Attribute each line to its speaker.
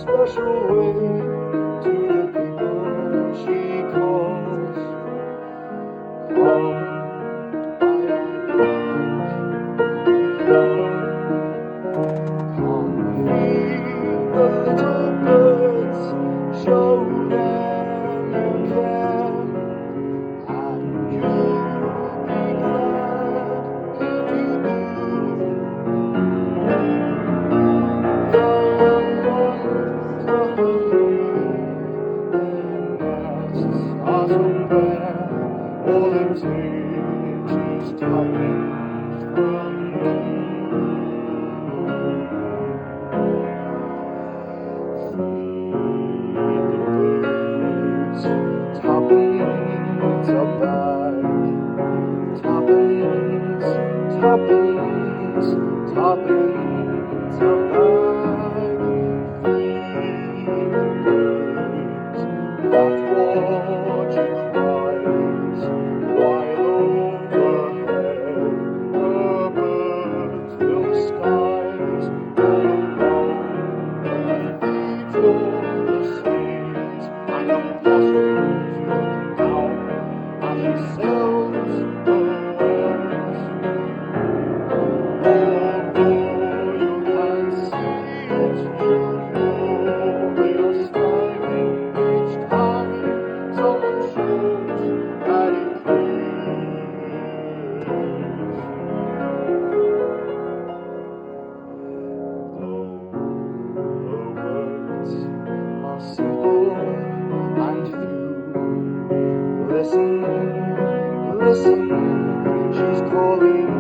Speaker 1: special way to the people she calls home. Come feed the little birds, show them you care, and you'll be glad if you do. The young ones are hungry, their nests are so bare, all it takes is tuppence from you. Tuppence a bag, tuppence, tuppence, tuppence a bag. Feed the birds that watch you cries, while overhead the birds fill the skies, and along the floor the snakes and the possums look down as she sails the words. Although you can see it, you know they are smiling each time someone shows that it cares. Though the words are simple and few, listen, listen, she's calling